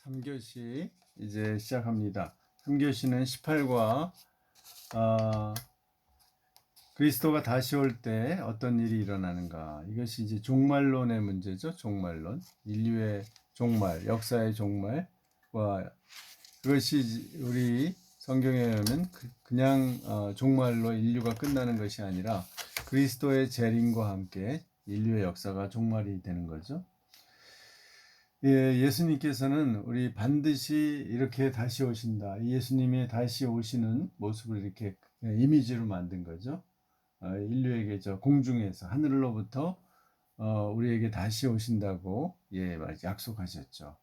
3교시 이제 시작합니다. 3교시는 18과 그리스도가 다시 올 때 어떤 일이 일어나는가, 이것이 이제 종말론의 문제죠. 종말론, 인류의 종말, 역사의 종말과, 그것이 우리 성경에 의하면 그냥 종말로 인류가 끝나는 것이 아니라 그리스도의 재림과 함께 인류의 역사가 종말이 되는 거죠. 예수님께서는 우리 반드시 이렇게 다시 오신다, 예수님의 다시 오시는 모습을 이렇게 이미지로 만든 거죠. 인류에게 저 공중에서 하늘로부터 우리에게 다시 오신다고 약속하셨죠.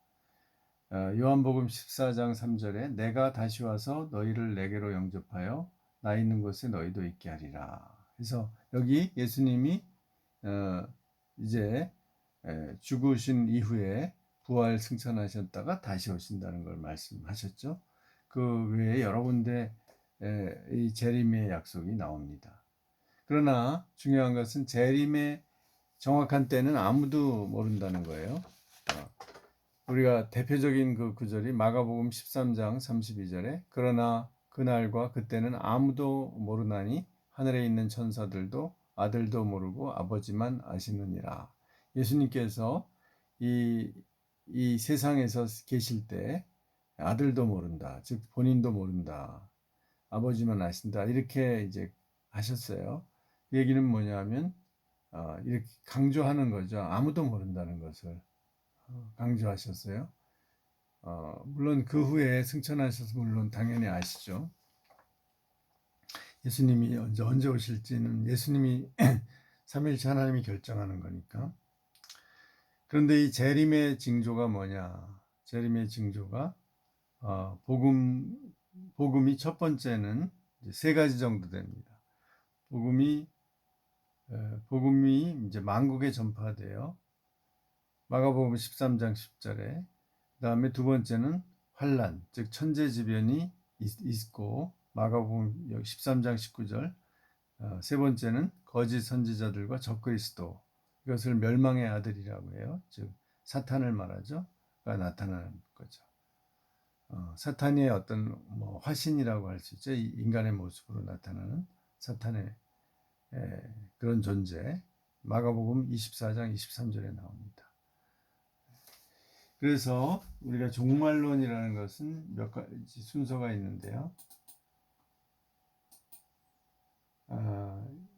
요한복음 14장 3절에 내가 다시 와서 너희를 내게로 영접하여 나 있는 곳에 너희도 있게 하리라. 그래서 여기 예수님이 이제 죽으신 이후에 부활 승천하셨다가 다시 오신다는 걸 말씀하셨죠. 그 외에 여러 군데 이 재림의 약속이 나옵니다. 그러나 중요한 것은 재림의 정확한 때는 아무도 모른다는 거예요. 우리가 대표적인 그 구절이 마가복음 13장 32절에 그러나 그날과 그때는 아무도 모르나니 하늘에 있는 천사들도 아들도 모르고 아버지만 아시느니라. 예수님께서 이 세상에서 계실 때 아들도 모른다, 즉 본인도 모른다, 아버지만 아신다, 이렇게 이제 하셨어요. 그 얘기는 뭐냐면 이렇게 강조하는 거죠. 아무도 모른다는 것을 강조하셨어요. 물론 그 후에 승천하셔서 물론 당연히 아시죠. 예수님이 언제 오실지는 예수님이 삼위일체 하나님이 결정하는 거니까. 그런데 이 재림의 징조가 뭐냐? 재림의 징조가 복음이 첫 번째는 이제 세 가지 정도 됩니다. 복음이 이제 만국에 전파돼요. 마가복음 13장 10절에. 그다음에 두 번째는 환란, 즉 천재지변이 있고, 마가복음 13장 19절. 세 번째는 거짓 선지자들과 적그리스도, 이것을 멸망의 아들이라고 해요. 즉 사탄을 말하죠. 가 나타나는 거죠. 사탄의 어떤 화신이라고 할 수 있죠. 인간의 모습으로 나타나는 사탄의 그런 존재. 마가복음 24장 23절에 나옵니다. 그래서 우리가 종말론이라는 것은 몇 가지 순서가 있는데요.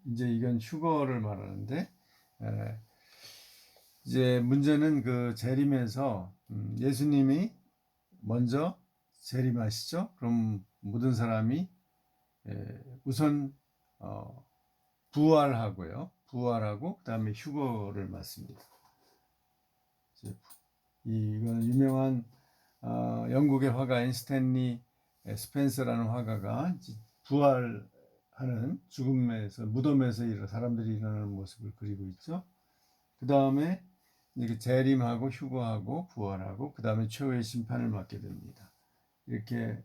이제 이건 휴거를 말하는데, 이제 문제는 그 재림에서 예수님이 먼저 재림하시죠. 그럼 모든 사람이 우선 부활하고 그다음에 휴거를 맞습니다. 이건 유명한 영국의 화가인 스탠리 스펜서라는 화가가 부활하는, 죽음에서 무덤에서 사람들이 일어나는 모습을 그리고 있죠. 그 다음에 재림하고 휴거하고 부활하고 그 다음에 최후의 심판을 맞게 됩니다. 이렇게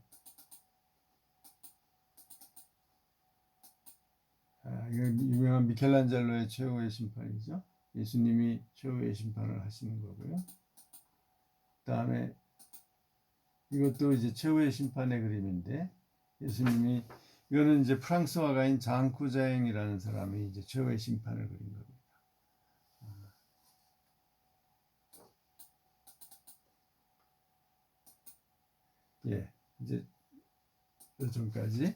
이건 유명한 미켈란젤로의 최후의 심판이죠. 예수님이 최후의 심판을 하시는 거고요. 그 다음에 이것도 이제 최후의 심판의 그림인데, 예수님이, 이거는 이제 프랑스 화가인 장 쿠자행이라는 사람이 이제 최후의 심판을 그린 겁니다. 이제 요즘까지.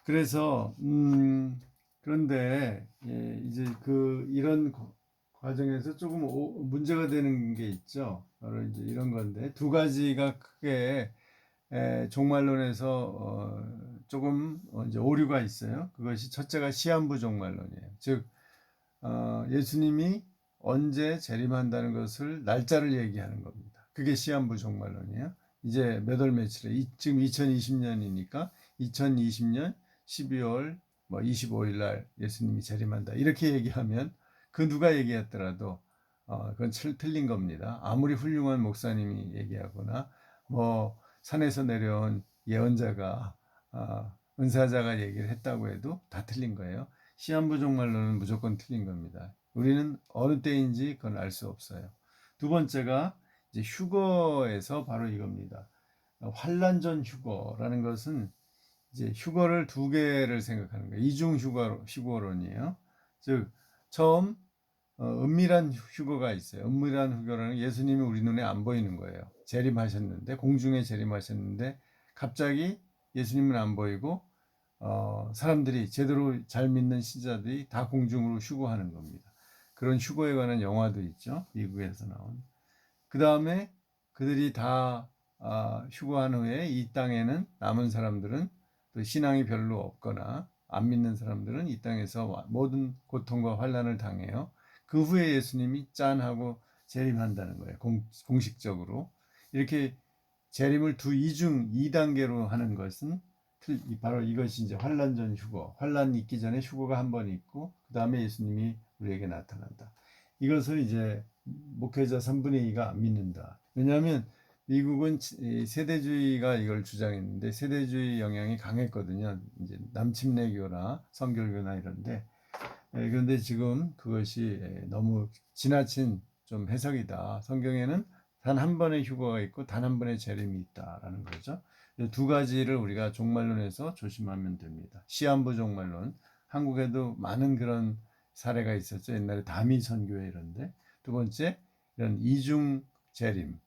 그래서 그런데 이제 이런 과정에서 조금 문제가 되는 게 있죠. 바로 이제 이런 건데, 두 가지가 크게 종말론에서 조금 이제 오류가 있어요. 그것이 첫째가 시한부 종말론이에요. 즉 예수님이 언제 재림한다는 것을 날짜를 얘기하는 겁니다. 그게 시한부 종말론이에요. 이제 몇 월 며칠에, 지금 2020년이니까 2020년 12월 25일 날 예수님이 재림한다, 이렇게 얘기하면 그 누가 얘기했더라도 그건 틀린 겁니다. 아무리 훌륭한 목사님이 얘기하거나 산에서 내려온 예언자가 은사자가 얘기를 했다고 해도 다 틀린 거예요. 시한부 종말론은 무조건 틀린 겁니다. 우리는 어느 때인지 그건 알 수 없어요. 두 번째가 이제 휴거에서 바로 이겁니다. 환란전 휴거라는 것은 이제 휴거를 두 개를 생각하는 거예요. 이중 휴거론이에요. 즉 처음 은밀한 휴거가 있어요. 은밀한 휴거라는 예수님이 우리 눈에 안 보이는 거예요. 재림하셨는데 공중에 재림하셨는데 갑자기 예수님은 안 보이고 사람들이 제대로 잘 믿는 신자들이 다 공중으로 휴거하는 겁니다. 그런 휴거에 관한 영화도 있죠. 미국에서 나온. 그 다음에 그들이 다 휴거한 후에 이 땅에는 남은 사람들은 또 신앙이 별로 없거나 안 믿는 사람들은 이 땅에서 모든 고통과 환난을 당해요. 그 후에 예수님이 짠 하고 재림한다는 거예요. 공식적으로. 이렇게 재림을 이중 2단계로 하는 것은 바로 이것이 이제 환란전 휴거. 환란이 있기 전에 휴거가 한 번 있고 그 다음에 예수님이 우리에게 나타난다. 이것을 이제 목회자 3분의 2가 안 믿는다. 왜냐하면 미국은 세대주의가 이걸 주장했는데 세대주의 영향이 강했거든요. 이제 남침례교나 성결교나 이런데 그런데 지금 그것이 너무 지나친 좀 해석이다. 성경에는 단 한 번의 휴거가 있고 단 한 번의 재림이 있다라는 거죠. 두 가지를 우리가 종말론에서 조심하면 됩니다. 시한부 종말론, 한국에도 많은 그런 사례가 있었죠. 옛날에 다미선교회 이런데. 두 번째, 이런 이중 재림,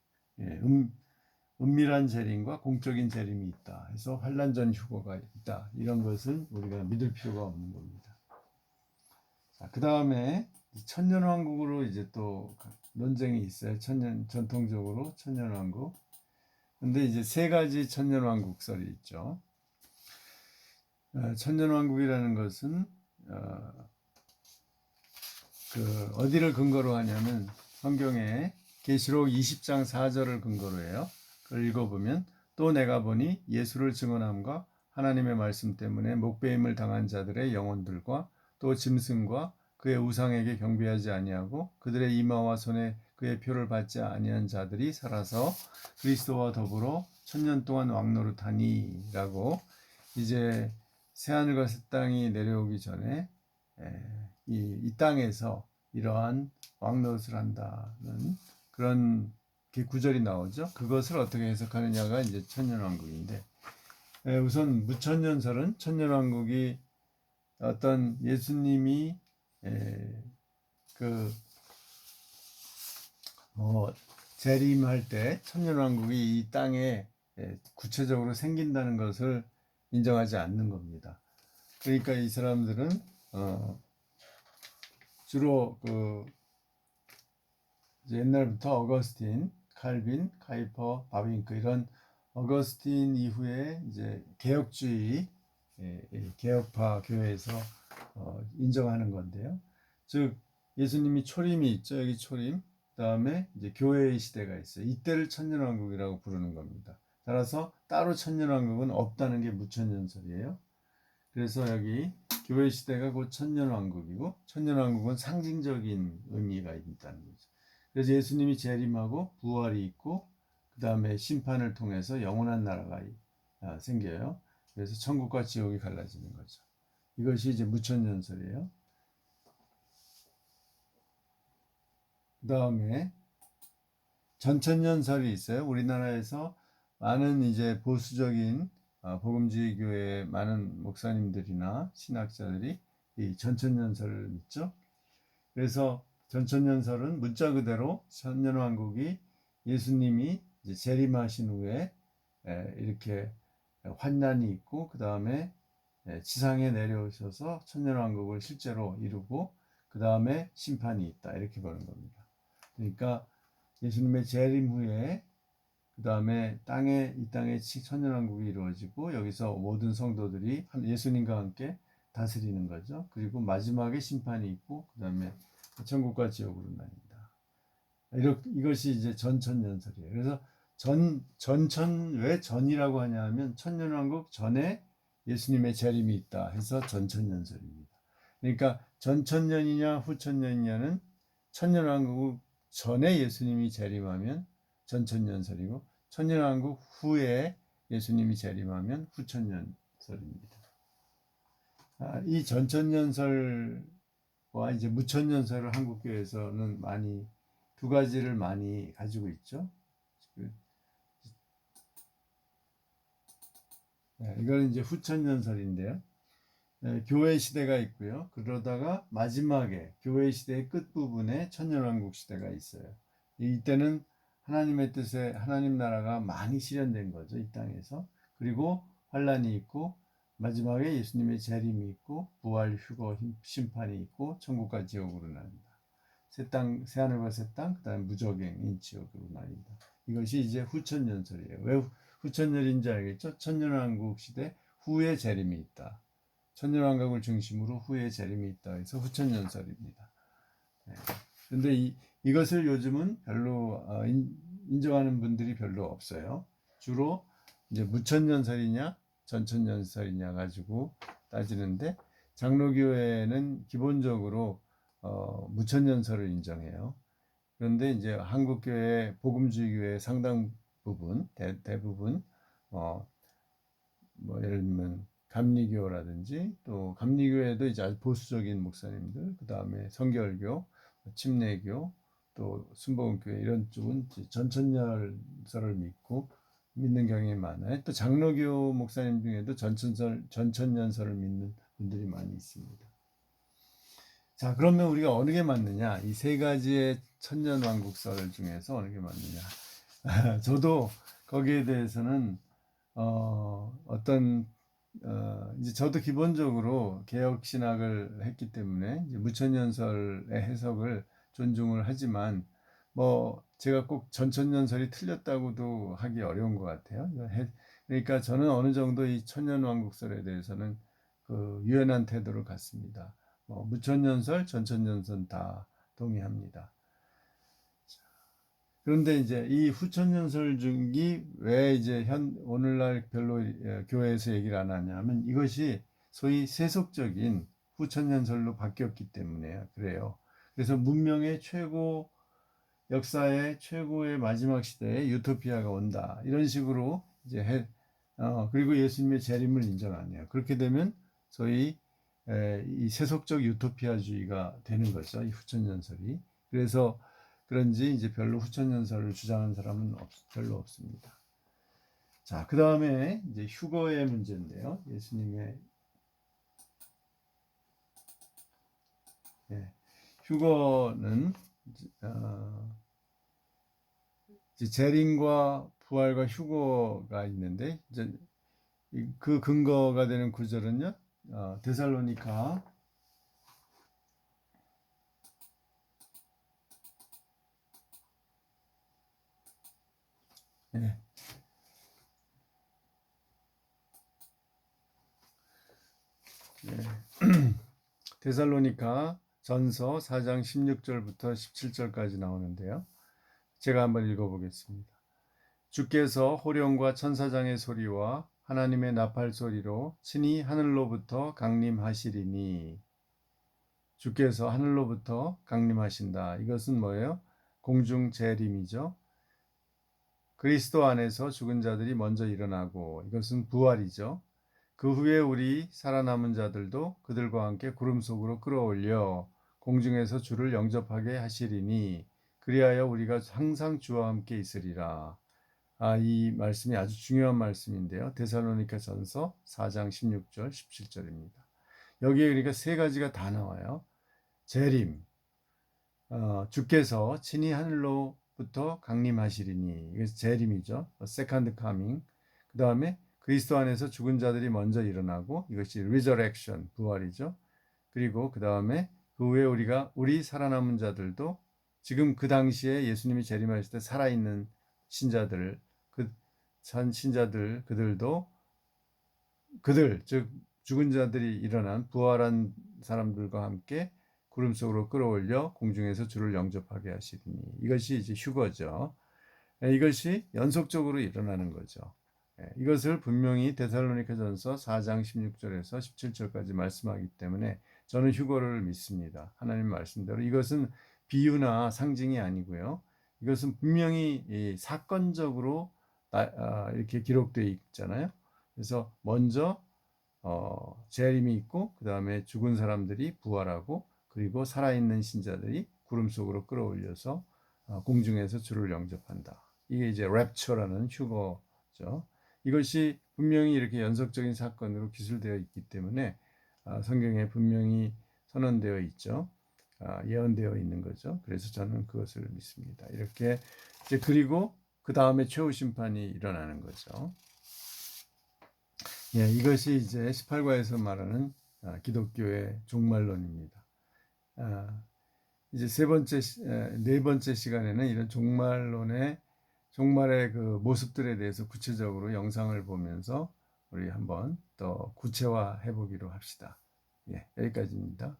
은밀한 재림과 공적인 재림이 있다. 해서 환란전 휴거가 있다. 이런 것은 우리가 믿을 필요가 없는 겁니다. 그 다음에 천년왕국으로 이제 또 논쟁이 있어요. 전통적으로 천년왕국. 근데 이제 세 가지 천년왕국설이 있죠. 천년왕국이라는 것은 어디를 근거로 하냐면 성경에 계시록 20장 4절을 근거로 해요. 그걸 읽어보면 또 내가 보니 예수를 증언함과 하나님의 말씀 때문에 목배임을 당한 자들의 영혼들과 또 짐승과 그의 우상에게 경배하지 아니하고 그들의 이마와 손에 그의 표를 받지 아니한 자들이 살아서 그리스도와 더불어 천년 동안 왕노릇하니라고 이제 새하늘과 새 땅이 내려오기 전에 이 땅에서 이러한 왕노릇을 한다는 그런 구절이 나오죠. 그것을 어떻게 해석하느냐가 이제 천년왕국인데 우선 무천년설은 천년왕국이 어떤 예수님이 재림할 때 천년왕국이 이 땅에 구체적으로 생긴다는 것을 인정하지 않는 겁니다. 그러니까 이 사람들은 주로 옛날부터 어거스틴, 칼빈, 카이퍼, 바빙크 이런 어거스틴 이후에 이제 개혁주의 개혁파 교회에서 인정하는 건데요. 즉 예수님이 초림이 있죠. 여기 초림. 그다음에 이제 교회의 시대가 있어요. 이때를 천년왕국이라고 부르는 겁니다. 따라서 따로 천년왕국은 없다는 게 무천년설이에요. 그래서 여기 교회 시대가 곧 천년왕국이고 천년왕국은 상징적인 의미가 있다는 거죠. 그래서 예수님이 재림하고 부활이 있고 그 다음에 심판을 통해서 영원한 나라가 생겨요. 그래서 천국과 지옥이 갈라지는 거죠. 이것이 이제 무천년설이에요. 그 다음에 전천년설이 있어요. 우리나라에서 많은 이제 보수적인 복음주의 교회의 많은 목사님들이나 신학자들이 이 전천년설을 믿죠. 그래서 전천년설은 문자 그대로 천년왕국이 예수님이 이제 재림하신 후에 이렇게 환난이 있고 그 다음에 지상에 내려오셔서 천년왕국을 실제로 이루고 그 다음에 심판이 있다 이렇게 보는 겁니다. 그러니까 예수님의 재림 후에 그 다음에 이 땅에 천년왕국이 이루어지고 여기서 모든 성도들이 예수님과 함께 다스리는 거죠. 그리고 마지막에 심판이 있고 그 다음에 천국과 지옥으로 나뉜다. 이것이 이제 전천년설이에요. 그래서 왜 전이라고 하냐면 천년왕국 전에 예수님의 재림이 있다 해서 전천년설입니다. 그러니까 전천년이냐 후천년이냐는 천년왕국 전에 예수님이 재림하면 전천년설이고 천년왕국 후에 예수님이 재림하면 후천년설입니다. 이 전천년설과 이제 무천년설을 한국교회에서는 많이 두 가지를 많이 가지고 있죠. 이거는 이제 후천년설인데요. 교회 시대가 있고요. 그러다가 마지막에 교회 시대의 끝부분에 천년왕국 시대가 있어요. 이때는 하나님의 뜻에 하나님 나라가 많이 실현된 거죠. 이 땅에서. 그리고 환란이 있고 마지막에 예수님의 재림이 있고 부활, 휴거, 심판이 있고 천국과 지옥으로 나뉜다. 새 하늘과 새 땅, 그 다음에 무적행인 지옥으로 나뉜다. 이것이 이제 후천년설이에요. 왜 후천년인지 알겠죠? 천년왕국 시대 후에 재림이 있다. 천년왕국을 중심으로 후에 재림이 있다 해서 후천년설입니다. 그런데 이것을 요즘은 별로 인정하는 분들이 별로 없어요. 주로 이제 무천년설이냐 전천년설이냐 가지고 따지는데 장로교회는 기본적으로 무천년설을 인정해요. 그런데 이제 한국교회 복음주의교회 상당 부분 대부분 뭐 예를 들면 감리교라든지 또 감리교회도 이제 아주 보수적인 목사님들, 그 다음에 성결교, 침례교, 또 순복음교회 이런 쪽은 전천년설을 믿는 경향이 많아요. 또 장로교 목사님 중에도 전천년설을 믿는 분들이 많이 있습니다. 자, 그러면 우리가 어느 게 맞느냐? 이 세 가지의 천년왕국설 중에서 어느 게 맞느냐? 저도 거기에 대해서는 이제 저도 기본적으로 개혁 신학을 했기 때문에 이제 무천년설의 해석을 존중을 하지만 제가 꼭 전천년설이 틀렸다고도 하기 어려운 것 같아요. 그러니까 저는 어느 정도 이 천년왕국설에 대해서는 그 유연한 태도를 갖습니다. 무천년설, 전천년설 다 동의합니다. 그런데 이제 이 후천년설 중기 왜 이제 오늘날 별로 교회에서 얘기를 안 하냐면 이것이 소위 세속적인 후천년설로 바뀌었기 때문에 그래요. 그래서 문명의 최고 역사의 최고의 마지막 시대에 유토피아가 온다 이런 식으로 이제 그리고 예수님의 재림을 인정하네요. 그렇게 되면 소위 이 세속적 유토피아주의가 되는 거죠. 이 후천년설이. 그래서 그런지 이제 별로 후천년설을 주장하는 사람은 별로 없습니다. 자, 그 다음에 이제 휴거의 문제인데요. 예수님의 휴거는 이제 재림과 부활과 휴거가 있는데 이제 그 근거가 되는 구절은요. 데살로니가 데살로니가 전서 4장 16절부터 17절까지 나오는데요. 제가 한번 읽어보겠습니다. 주께서 호령과 천사장의 소리와 하나님의 나팔 소리로 친히 하늘로부터 강림하시리니. 주께서 하늘로부터 강림하신다. 이것은 뭐예요? 공중 재림이죠. 그리스도 안에서 죽은 자들이 먼저 일어나고, 이것은 부활이죠. 그 후에 우리 살아남은 자들도 그들과 함께 구름 속으로 끌어올려 공중에서 주를 영접하게 하시리니 그리하여 우리가 항상 주와 함께 있으리라. 이 말씀이 아주 중요한 말씀인데요. 데살로니가전서 4장 16절, 17절입니다. 여기에 그러니까 세 가지가 다 나와요. 재림, 주께서 친히 하늘로부터 강림하시리니 이것이 재림이죠. 세컨드 카밍. 그 다음에 그리스도 안에서 죽은 자들이 먼저 일어나고 이것이 resurrection, 부활이죠. 그리고 그 다음에 그 후에 우리 살아남은 자들도 지금 그 당시에 예수님이 재림하실 때 살아있는 신자들, 그들도 즉 죽은 자들이 일어난 부활한 사람들과 함께 구름 속으로 끌어올려 공중에서 주를 영접하게 하시리니 이것이 이제 휴거죠. 이것이 연속적으로 일어나는 거죠. 이것을 분명히 데살로니가전서 4장 16절에서 17절까지 말씀하기 때문에 저는 휴거를 믿습니다. 하나님 말씀대로 이것은 비유나 상징이 아니고요. 이것은 분명히 사건적으로 이렇게 기록되어 있잖아요. 그래서 먼저 재림이 있고 그 다음에 죽은 사람들이 부활하고 그리고 살아있는 신자들이 구름 속으로 끌어올려서 공중에서 주를 영접한다. 이게 이제 랩처라는 휴거죠. 이것이 분명히 이렇게 연속적인 사건으로 기술되어 있기 때문에 성경에 분명히 선언되어 있죠. 예언되어 있는 거죠. 그래서 저는 그것을 믿습니다. 이렇게 이제 그리고 그 다음에 최후 심판이 일어나는 거죠. 예, 이것이 이제 18과에서 말하는 기독교의 종말론입니다. 이제 네 번째 시간에는 이런 종말의 그 모습들에 대해서 구체적으로 영상을 보면서 우리 한번 더 구체화해 보기로 합시다. 예, 여기까지입니다.